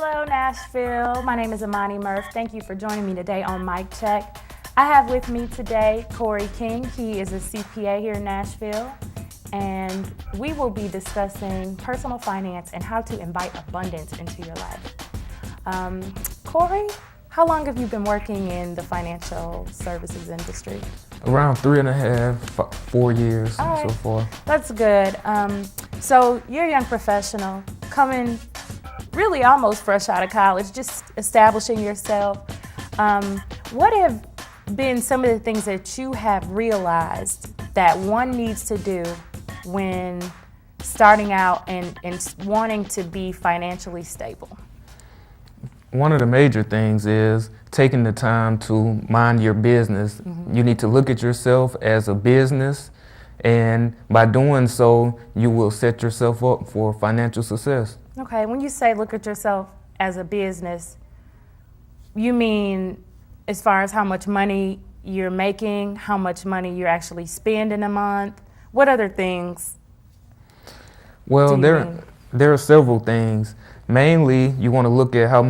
Hello, Nashville. My name is Amani Murph. Thank you for joining me today on Mic Check. I have with me today Corey King. He is a CPA here in Nashville, and we will be discussing personal finance and how to invite abundance into your life. Corey, how long have you been working in the financial services industry? Around 3.5, 4 years so far. That's good. So you're a young professional coming really almost fresh out of college, just establishing yourself. What have been some of the things that you have realized that one needs to do when starting out and wanting to be financially stable? One of the major things is taking the time to mind your business. You need to look at yourself as a business, and by doing so, you will set yourself up for financial success. Okay, when you say look at yourself as a business, you mean as far as how much money you're making, how much money you're actually spending a month? What other things? Well, there are several things. Mainly, you want to look at how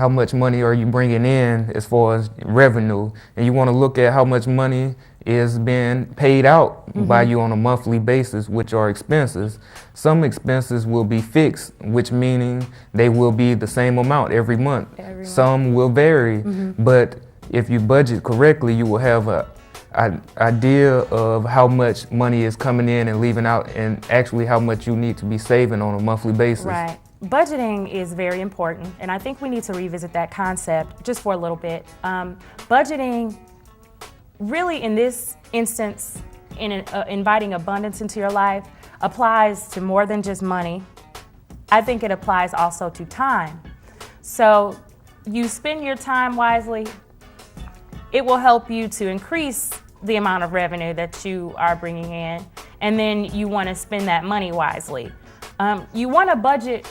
much money are you bringing in as far as revenue, and you want to look at how much money is being paid out by you on a monthly basis, which are expenses. Some expenses will be fixed, which meaning they will be the same amount every month. Some will vary, but if you budget correctly, you will have an idea of how much money is coming in and leaving out, and actually how much you need to be saving on a monthly basis. Right. Budgeting is very important, and I think we need to revisit that concept just for a little bit. Budgeting, really in this instance, in inviting abundance into your life, applies to more than just money. I think it applies also to time. So you spend your time wisely, it will help you to increase the amount of revenue that you are bringing in, and then you want to spend that money wisely. You want to budget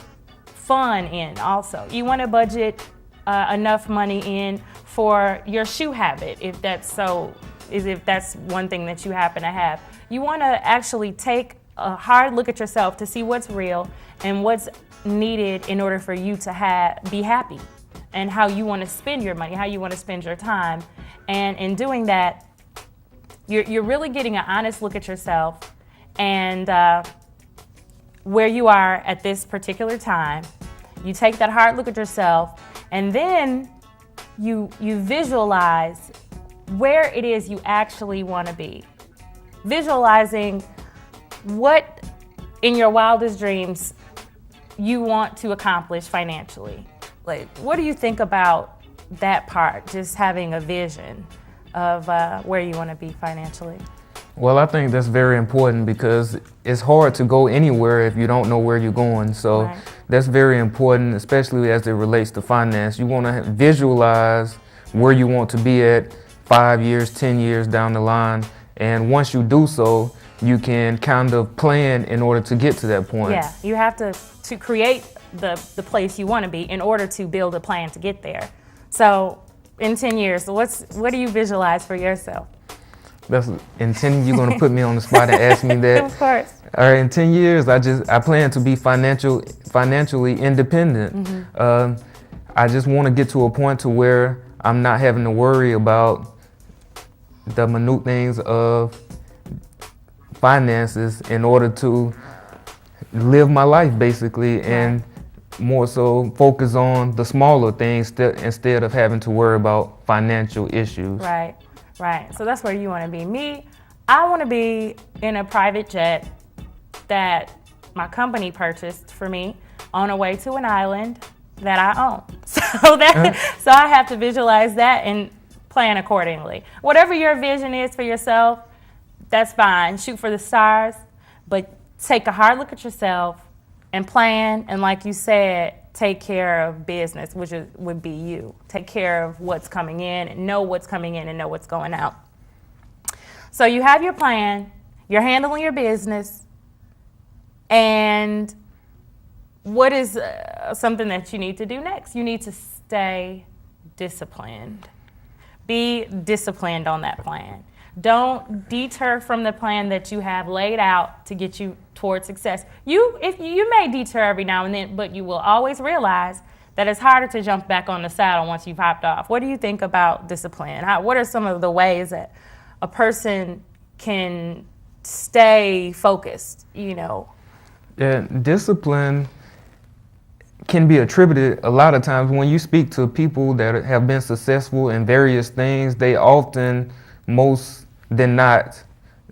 fun in also. You want to budget enough money in for your shoe habit, if that's one thing that you happen to have. You want to actually take a hard look at yourself to see what's real and what's needed in order for you to be happy, and how you want to spend your money, how you want to spend your time. And in doing that, you're really getting an honest look at yourself and where you are at this particular time. You take that hard look at yourself, and then you visualize where it is you actually want to be. Visualizing what in your wildest dreams you want to accomplish financially. Like, what do you think about that part, just having a vision of where you want to be financially? Well, I think that's very important because it's hard to go anywhere if you don't know where you're going. So that's very important, especially as it relates to finance. You want to visualize where you want to be at 5 years, 10 years down the line. And once you do so, you can kind of plan in order to get to that point. Yeah, you have to create the place you want to be in order to build a plan to get there. So in 10 years, what do you visualize for yourself? In 10, you're going to put me on the spot and ask me that. Of course. All right, in 10 years, I plan to be financially independent. I just want to get to a point to where I'm not having to worry about the minute things of finances in order to live my life, basically, and more so focus on the smaller things instead of having to worry about financial issues. Right. So that's where you want to be. Me, I want to be in a private jet that my company purchased for me on a way to an island that I own. So I have to visualize that and plan accordingly. Whatever your vision is for yourself, that's fine. Shoot for the stars, but take a hard look at yourself and plan, and like you said, take care of business, which would be you. Take care of what's coming in and know what's coming in and know what's going out. So you have your plan, you're handling your business, and what is something that you need to do next? You need to stay disciplined. Be disciplined on that plan. Don't deter from the plan that you have laid out to get you towards success. You may deter every now and then, but you will always realize that it's harder to jump back on the saddle once you've hopped off. What do you think about discipline? What are some of the ways that a person can stay focused, Yeah, discipline can be attributed a lot of times when you speak to people that have been successful in various things. They often, most than not,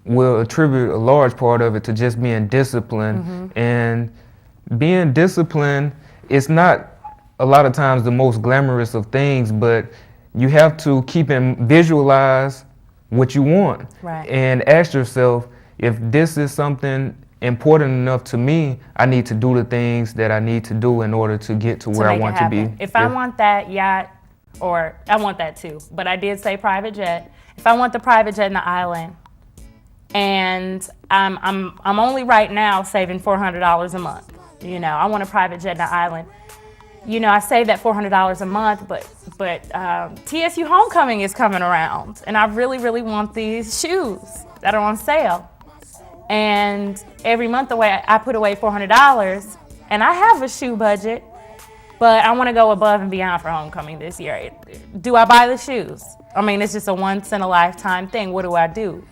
will attribute a large part of it to just being disciplined. And being disciplined is not a lot of times the most glamorous of things, but you have to keep and visualize what you want. Right. And ask yourself, if this is something important enough to me, I need to do the things that I need to do in order to get to where I want to be. If I want that yacht, or I want that too, but I did say private jet. If I want the private jet in the island, and I'm only right now saving $400 a month. I want a private jet in the island. I save that $400 a month, but TSU Homecoming is coming around, and I really, really want these shoes that are on sale. And every month I put away $400, and I have a shoe budget, but I want to go above and beyond for homecoming this year. Do I buy the shoes? I mean, it's just a once in a lifetime thing. What do I do?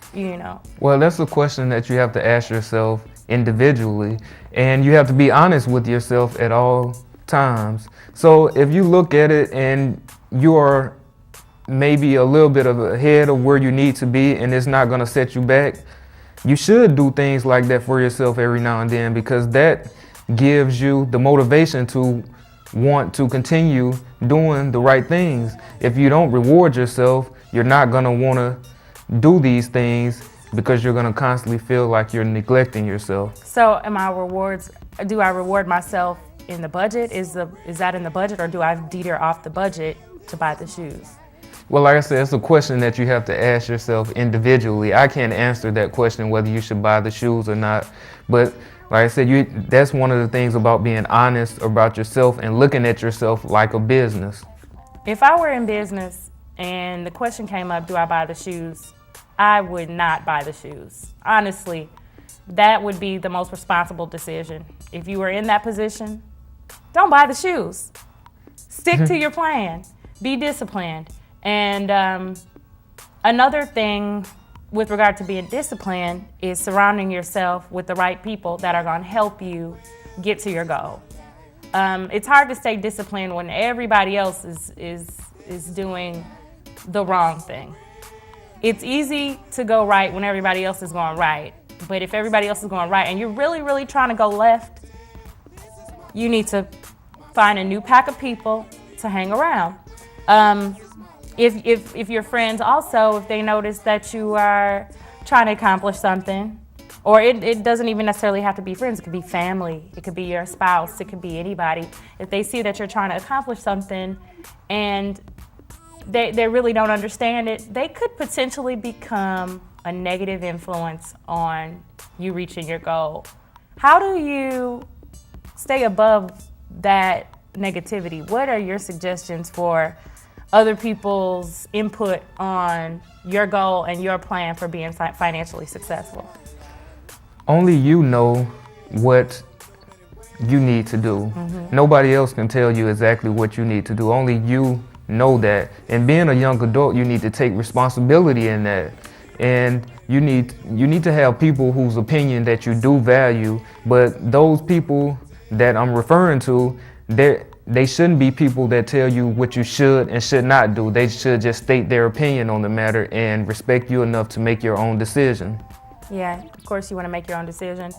Well, that's a question that you have to ask yourself individually, and you have to be honest with yourself at all times. So if you look at it and you are maybe a little bit ahead of where you need to be, and it's not going to set you back, you should do things like that for yourself every now and then, because that gives you the motivation to want to continue doing the right things. If you don't reward yourself, you're not going to want to do these things, because you're going to constantly feel like you're neglecting yourself. So do I reward myself in the budget? Is that in the budget, or do I deter off the budget to buy the shoes? Well, like I said, it's a question that you have to ask yourself individually. I can't answer that question whether you should buy the shoes or not. But like I said, that's one of the things about being honest about yourself and looking at yourself like a business. If I were in business and the question came up, do I buy the shoes? I would not buy the shoes. Honestly, that would be the most responsible decision. If you were in that position, don't buy the shoes. Stick to your plan. Be disciplined. And another thing with regard to being disciplined is surrounding yourself with the right people that are going to help you get to your goal. It's hard to stay disciplined when everybody else is doing the wrong thing. It's easy to go right when everybody else is going right. But if everybody else is going right and you're really, really trying to go left, you need to find a new pack of people to hang around. If your friends also, if they notice that you are trying to accomplish something, or it doesn't even necessarily have to be friends, it could be family, it could be your spouse, it could be anybody. If they see that you're trying to accomplish something and they really don't understand it, they could potentially become a negative influence on you reaching your goal. How do you stay above that negativity? What are your suggestions for other people's input on your goal and your plan for being financially successful? Only you know what you need to do. Nobody else can tell you exactly what you need to do. Only you know that. And being a young adult, you need to take responsibility in that. And you need to have people whose opinion that you do value, but those people that I'm referring to, they shouldn't be people that tell you what you should and should not do. They should just state their opinion on the matter and respect you enough to make your own decision. Yeah, of course you want to make your own decision.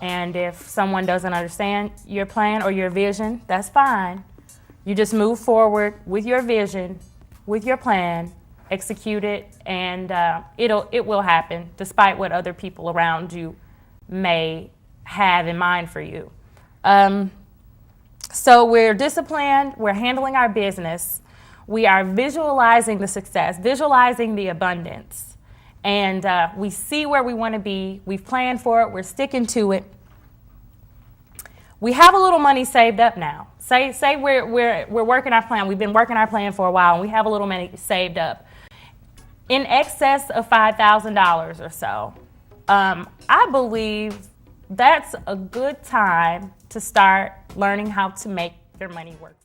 And if someone doesn't understand your plan or your vision, that's fine. You just move forward with your vision, with your plan, execute it, and it will happen despite what other people around you may have in mind for you. So we're disciplined, we're handling our business, we are visualizing the success, visualizing the abundance, and we see where we want to be, we've planned for it, we're sticking to it. We have a little money saved up now. Say we're working our plan, we've been working our plan for a while, and we have a little money saved up. In excess of $5,000 or so. I believe that's a good time to start learning how to make your money work.